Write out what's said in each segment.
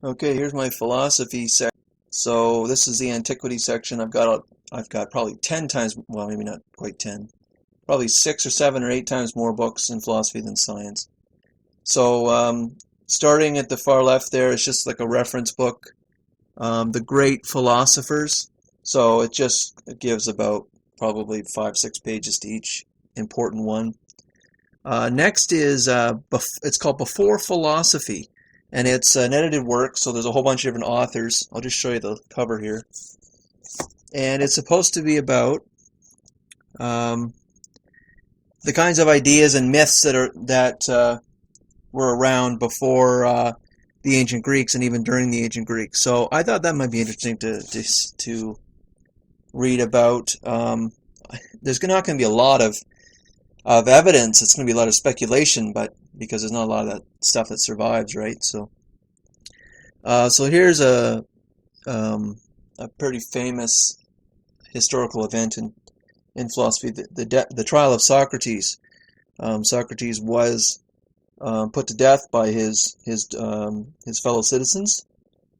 Okay, here's my philosophy section. So this is the antiquity section. I've got probably 10 times, well, maybe not quite 10, probably 6 or 7 or 8 times more books in philosophy than science. So starting at the far left there, it's just like a reference book, The Great Philosophers. So it gives about probably 5, 6 pages to each important one. Next is it's called Before Philosophy, and it's an edited work, so there's a whole bunch of different authors. I'll just show you the cover here. And it's supposed to be about um, the kinds of ideas and myths that were around before the ancient Greeks and even during the ancient Greeks. So I thought that might be interesting to read about. There's not going to be a lot of evidence. It's going to be a lot of speculation, but because there's not a lot of that stuff that survives, right? So here's a pretty famous historical event in philosophy: the trial of Socrates. Socrates was put to death by his fellow citizens.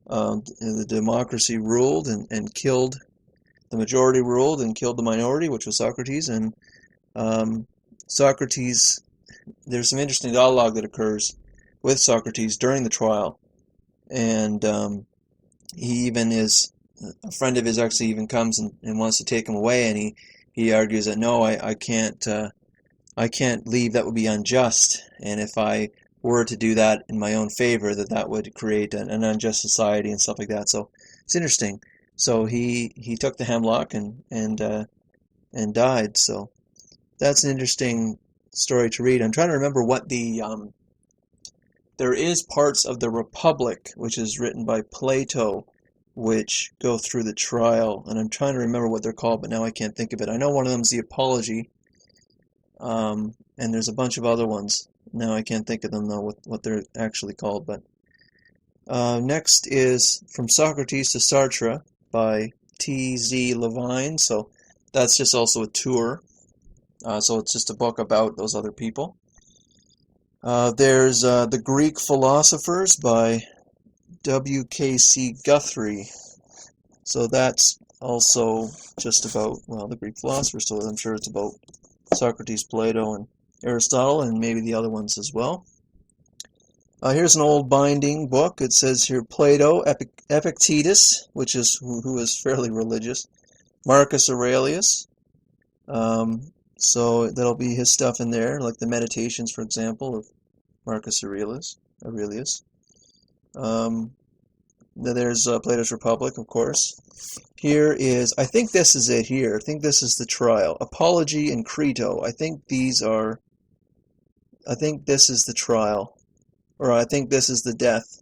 The democracy ruled and killed the majority, ruled and killed the minority, which was Socrates. And Socrates, there's some interesting dialogue that occurs with Socrates during the trial, and he even is a friend of his actually even comes and wants to take him away, and he argues that no, I can't leave. That would be unjust, and if I were to do that in my own favor, that would create an unjust society and stuff like that. So it's interesting. So he took the hemlock and died. So that's an interesting story to read. I'm trying to remember what there is parts of the Republic, which is written by Plato, which go through the trial, and I'm trying to remember what they're called, but now I can't think of it. I know one of them is the Apology, and there's a bunch of other ones. Now I can't think of them though, what they're actually called. But next is From Socrates to Sartre by T.Z. Levine. So that's just also a tour. So it's just a book about those other people. There's The Greek Philosophers by W.K.C. Guthrie. So that's also just about, well, the Greek philosophers, so I'm sure it's about Socrates, Plato, and Aristotle, and maybe the other ones as well. Here's an old binding book. It says here Plato, Epictetus, which is who is fairly religious, Marcus Aurelius. So that'll be his stuff in there, like the Meditations, for example, of Marcus Aurelius. There's Plato's Republic, of course. Here is, I think this is it here. I think this is the trial. Apology and Crito. I think this is the trial. Or I think this is the death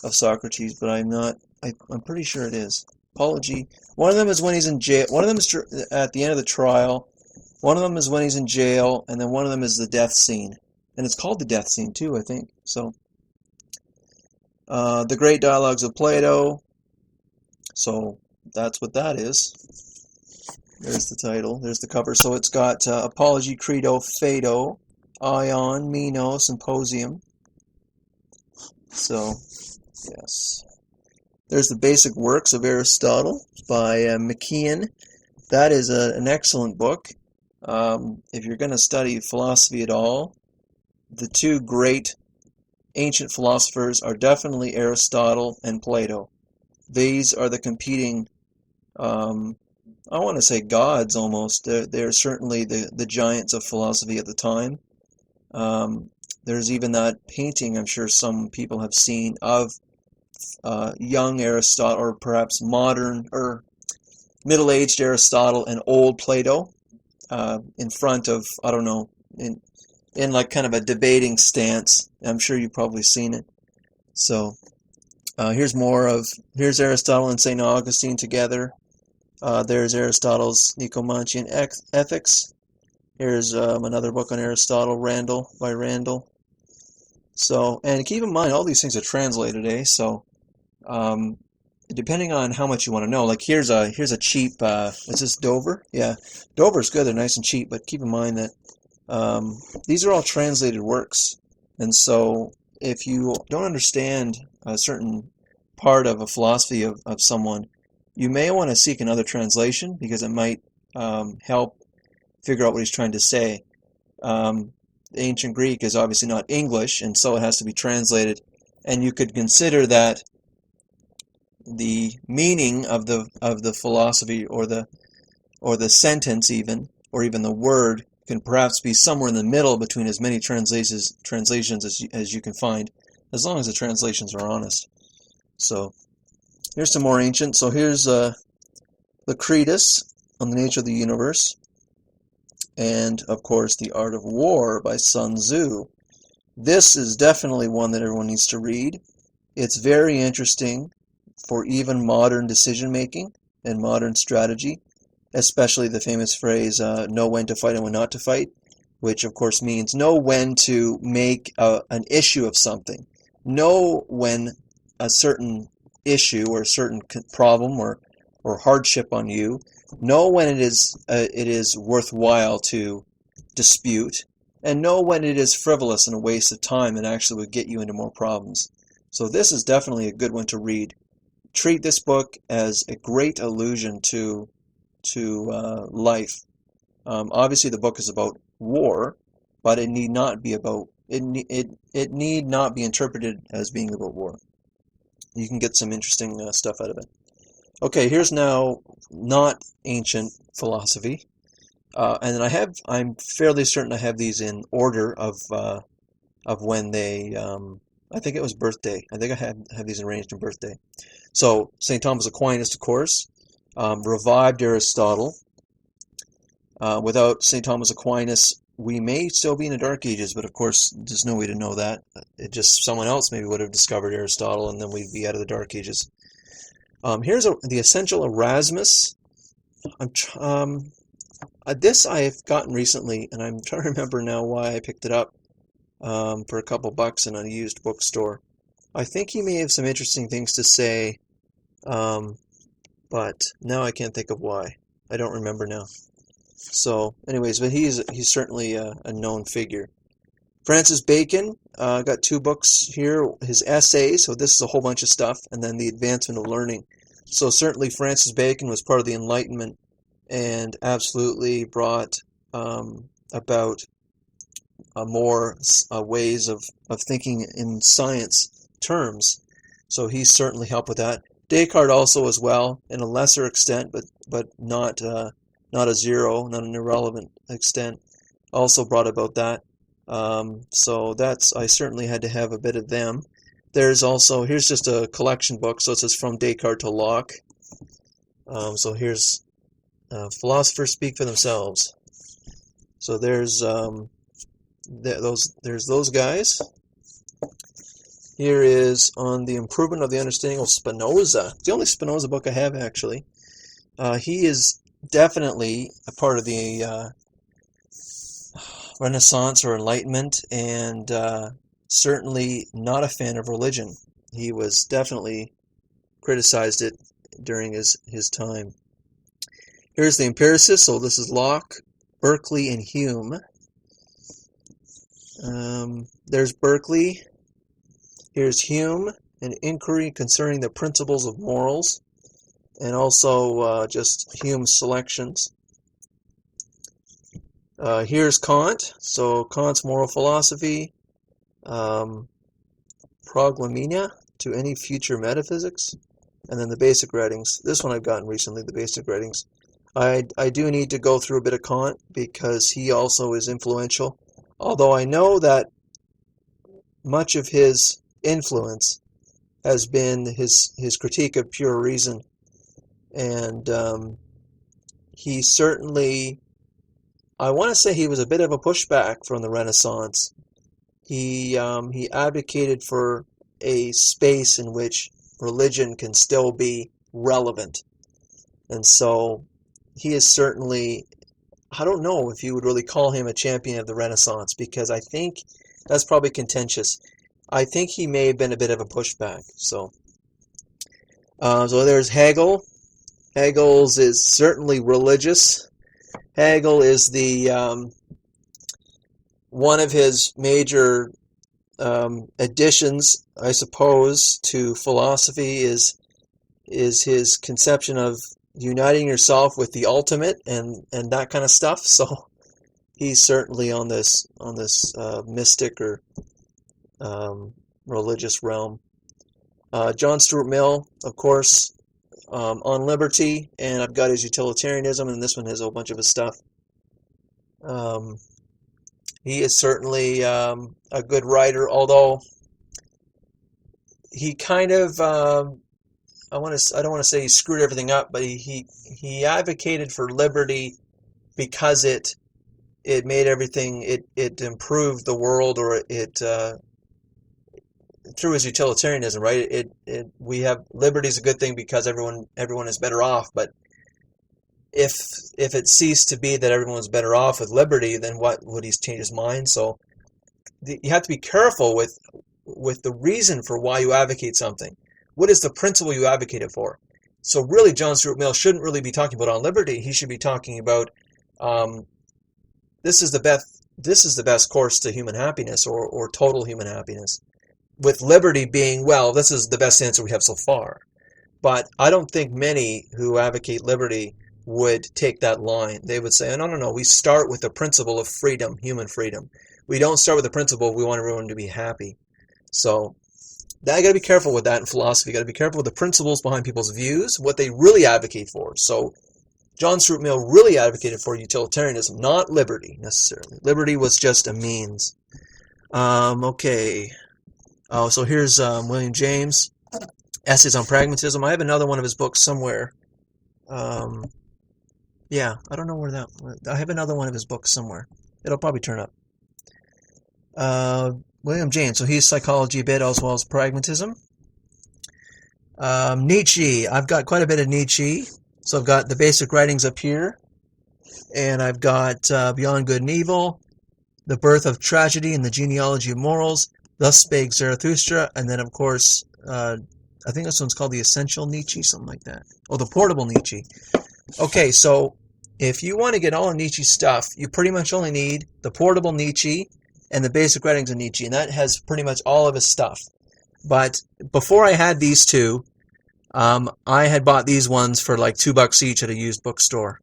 of Socrates, but I'm pretty sure it is. Apology. One of them is when he's in jail. One of them is at the end of the trial. One of them is when he's in jail, and then one of them is the death scene. And it's called the death scene too, I think. So, The Great Dialogues of Plato. So that's what that is. There's the title. There's the cover. So it's got Apology, Credo, Phaedo, Ion, Meno, Symposium. So, yes. There's the Basic Works of Aristotle by McKeon. That is an excellent book. If you're going to study philosophy at all, the two great ancient philosophers are definitely Aristotle and Plato. These are the competing, I want to say gods almost. They're certainly the giants of philosophy at the time. There's even that painting I'm sure some people have seen of young Aristotle, or perhaps modern or middle-aged Aristotle and old Plato in front of, I don't know, in like kind of a debating stance. I'm sure you've probably seen it. So here's Aristotle and St. Augustine together. There's Aristotle's Nicomachean Ethics. Here's another book on Aristotle, by Randall. So, and keep in mind, all these things are translated, So, depending on how much you want to know, like here's a cheap. Is this Dover? Yeah, Dover's good. They're nice and cheap, but keep in mind that these are all translated works, and so if you don't understand a certain part of a philosophy of someone, you may want to seek another translation because it might help figure out what he's trying to say. Ancient Greek is obviously not English, and so it has to be translated. And you could consider that the meaning of the philosophy or the sentence even, or even the word, can perhaps be somewhere in the middle between as many translations as you can find, as long as the translations are honest. So here's some more ancient. So here's the Treatise on the Nature of the Universe, and of course The Art of War by Sun Tzu. This is definitely one that everyone needs to read. It's very interesting for even modern decision making and modern strategy, especially the famous phrase, know when to fight and when not to fight, which of course means know when to make an issue of something. Know when a certain issue or a certain problem or hardship on you, know when it is worthwhile to dispute, and know when it is frivolous and a waste of time and actually would get you into more problems. So this is definitely a good one to read. Treat this book as a great allusion to life. Obviously, the book is about war, but it need not be about it need not be interpreted as being about war. You can get some interesting stuff out of it. Okay, here's now not ancient philosophy, and then I'm fairly certain I have these in order of when they. I think it was birthday. I think I have these arranged in birthday. So St. Thomas Aquinas, of course, revived Aristotle. Without St. Thomas Aquinas, we may still be in the Dark Ages, but of course, there's no way to know that. It just someone else maybe would have discovered Aristotle, and then we'd be out of the Dark Ages. Here's the Essential Erasmus. This I have gotten recently, and I'm trying to remember now why I picked it up for a couple bucks in a used bookstore. I think he may have some interesting things to say, but now I can't think of why. I don't remember now. So, anyways, but he's certainly a known figure. Francis Bacon, got 2 books here. His essays, so this is a whole bunch of stuff, and then The Advancement of Learning. So certainly Francis Bacon was part of the Enlightenment and absolutely brought about more ways of thinking in science terms. So he certainly helped with that. Descartes also as well, in a lesser extent, but not a zero, not an irrelevant extent, also brought about that. So I certainly had to have a bit of them. There's also, here's just a collection book, so it says From Descartes to Locke. So here's Philosophers Speak for Themselves. So there's those guys. Here is On the Improvement of the Understanding of Spinoza. It's the only Spinoza book I have, actually. He is definitely a part of the Renaissance or Enlightenment, and certainly not a fan of religion. He was definitely criticized it during his time. Here's the Empiricists. So this is Locke, Berkeley, and Hume. There's Berkeley. Here's Hume, An Inquiry Concerning the Principles of Morals, and also just Hume's selections. Here's Kant. So Kant's Moral Philosophy, Prognomina to Any Future Metaphysics, and then the Basic Writings. This one I've gotten recently, the Basic Writings. I do need to go through a bit of Kant because he also is influential, although I know that much of his influence has been his critique of pure reason, and he certainly, I want to say he was a bit of a pushback from the Renaissance. He advocated for a space in which religion can still be relevant, and so he is certainly, I don't know if you would really call him a champion of the Renaissance, because I think that's probably contentious. I think he may have been a bit of a pushback. So there's Hegel. Hegel's is certainly religious. Hegel is the one of his major additions, I suppose, to philosophy is his conception of uniting yourself with the ultimate and that kind of stuff. So he's certainly on this mystic or religious realm. John Stuart Mill, of course, on liberty, and I've got his utilitarianism, and this one has a whole bunch of his stuff. He is certainly a good writer, although he kind of I don't want to say he screwed everything up, but he advocated for liberty because it made everything, it improved the world, or it through his utilitarianism, right? We have liberty is a good thing because everyone is better off, but if it ceased to be that everyone was better off with liberty, then what would he change his mind? So you have to be careful with the reason for why you advocate something. What is the principle you advocate it for? So really, John Stuart Mill shouldn't really be talking about on liberty. He should be talking about this is the best course to human happiness, or total human happiness. With liberty being, well, this is the best answer we have so far. But I don't think many who advocate liberty would take that line. They would say, oh, no, we start with the principle of freedom, human freedom. We don't start with the principle we want everyone to be happy. So I got to be careful with that in philosophy. You got to be careful with the principles behind people's views, what they really advocate for. So John Stuart Mill really advocated for utilitarianism, not liberty necessarily. Liberty was just a means. Okay. Oh, so here's William James, Essays on Pragmatism. I have another one of his books somewhere. Yeah, I don't know where that. I have another one of his books somewhere. It'll probably turn up. William James. So he's psychology a bit as well as pragmatism. Nietzsche. I've got quite a bit of Nietzsche. So I've got the basic writings up here, and I've got Beyond Good and Evil, The Birth of Tragedy and the Genealogy of Morals, Thus Spake Zarathustra, and then of course, I think this one's called The Essential Nietzsche, something like that. Oh, The Portable Nietzsche. Okay, so if you want to get all of Nietzsche's stuff, you pretty much only need The Portable Nietzsche and the basic writings of Nietzsche, and that has pretty much all of his stuff. But before I had these two, I had bought these ones for like $2 each at a used bookstore.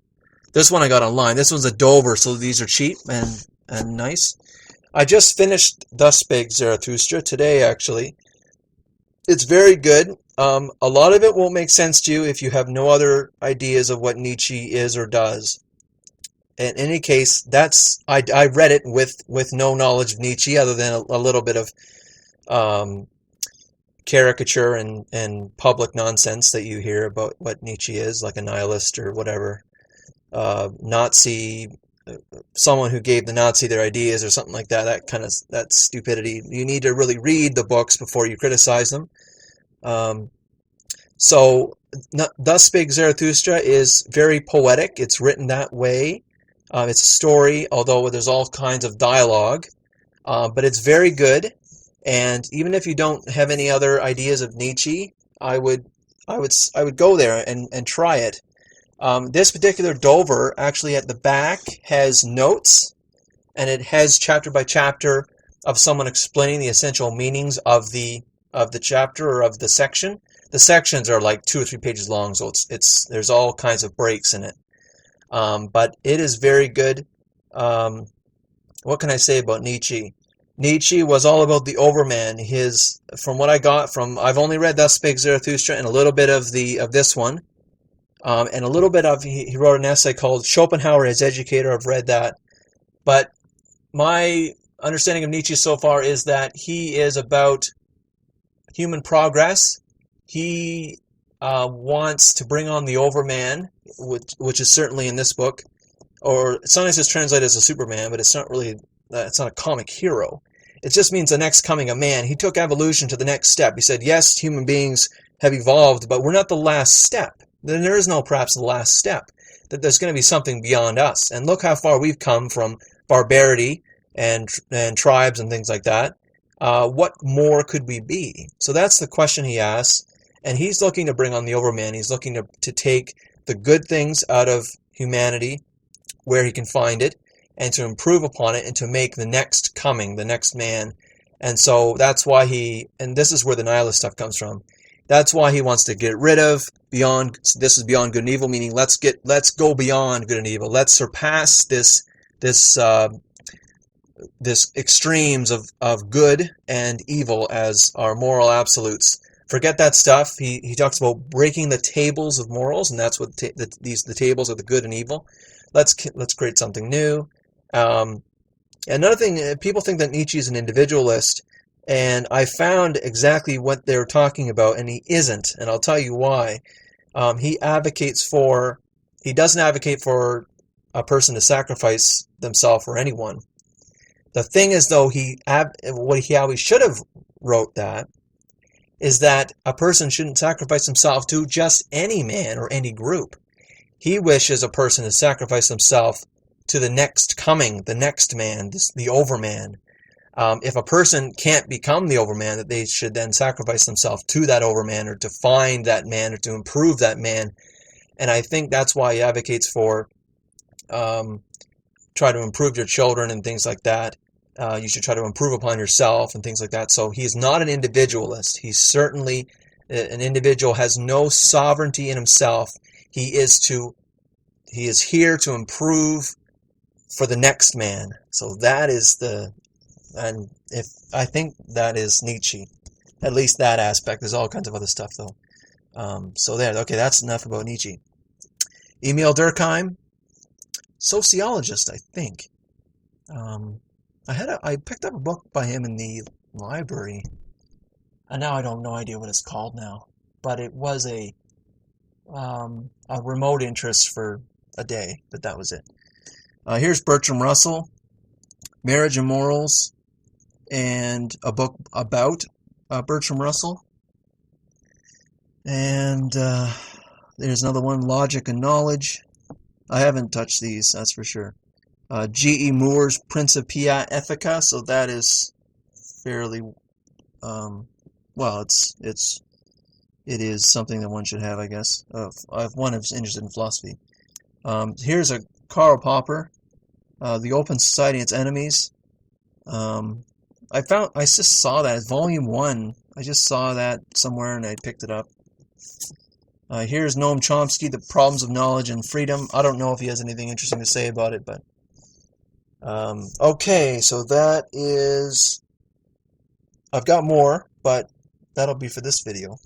This one I got online. This one's a Dover, so these are cheap and nice. I just finished Thus Spake Zarathustra today, actually. It's very good. A lot of it won't make sense to you if you have no other ideas of what Nietzsche is or does. In any case, I read it with no knowledge of Nietzsche other than a little bit of caricature and public nonsense that you hear about what Nietzsche is, like a nihilist or whatever. Nazi, someone who gave the Nazi their ideas or something like that, that stupidity. You need to really read the books before you criticize them. So Thus Spake Zarathustra is very poetic. It's written that way. It's a story, although there's all kinds of dialogue, but it's very good. And even if you don't have any other ideas of Nietzsche, I would go there and try it. This particular Dover actually at the back has notes, and it has chapter by chapter of someone explaining the essential meanings of the chapter or of the section. The sections are like 2 or 3 pages long, so there's all kinds of breaks in it. But it is very good. What can I say about Nietzsche? Nietzsche was all about the overman. From what I got from, I've only read Thus Spake Zarathustra and a little bit of this one, and a little bit of, he wrote an essay called Schopenhauer as Educator. I've read that. But my understanding of Nietzsche so far is that he is about human progress. He wants to bring on the overman, which is certainly in this book, or sometimes it's translated as a Superman, but it's not a comic hero. It just means the next coming of man. He took evolution to the next step. He said, yes, human beings have evolved, but we're not the last step. Then there is no perhaps the last step. That there's going to be something beyond us. And look how far we've come from barbarity and tribes and things like that. What more could we be? So that's the question he asks. And he's looking to bring on the overman. He's looking to take the good things out of humanity where he can find it, and to improve upon it, and to make the next coming, the next man, And so that's why and this is where the nihilist stuff comes from. That's why he wants to get rid of this is beyond good and evil, meaning let's go beyond good and evil. Let's surpass this extremes of good and evil as our moral absolutes. Forget that stuff. He talks about breaking the tables of morals, and that's what the tables of the good and evil. Let's create something new. Another thing, people think that Nietzsche is an individualist, and I found exactly what they're talking about, and he isn't, and I'll tell you why. He doesn't advocate for a person to sacrifice themselves for anyone. The thing is, though, how he should have wrote that is that a person shouldn't sacrifice himself to just any man or any group. He wishes a person to sacrifice himself to the next coming, the next man, the overman. If a person can't become the overman, that they should then sacrifice themselves to that overman, or to find that man, or to improve that man. And I think that's why he advocates for try to improve your children and things like that. You should try to improve upon yourself and things like that. So he's not an individualist. He's certainly an individual, has no sovereignty in himself. He is here to improve for the next man. So that is I think that is Nietzsche, at least that aspect. There's all kinds of other stuff though. Okay, that's enough about Nietzsche. Emil Durkheim, sociologist, I think. I picked up a book by him in the library, and now I don't no idea what it's called now, but it was a remote interest for a day, but that was it. Here's Bertrand Russell, Marriage and Morals, and a book about Bertrand Russell. And there's another one, Logic and Knowledge. I haven't touched these, that's for sure. G.E. Moore's Principia Ethica, so that is fairly, it is something that one should have, I guess, if one is interested in philosophy. Here's a Karl Popper, The Open Society and Its Enemies. I just saw that, Volume 1. I just saw that somewhere and I picked it up. Here's Noam Chomsky, The Problems of Knowledge and Freedom. I don't know if he has anything interesting to say about it, but... okay, so that is... I've got more, but that'll be for this video.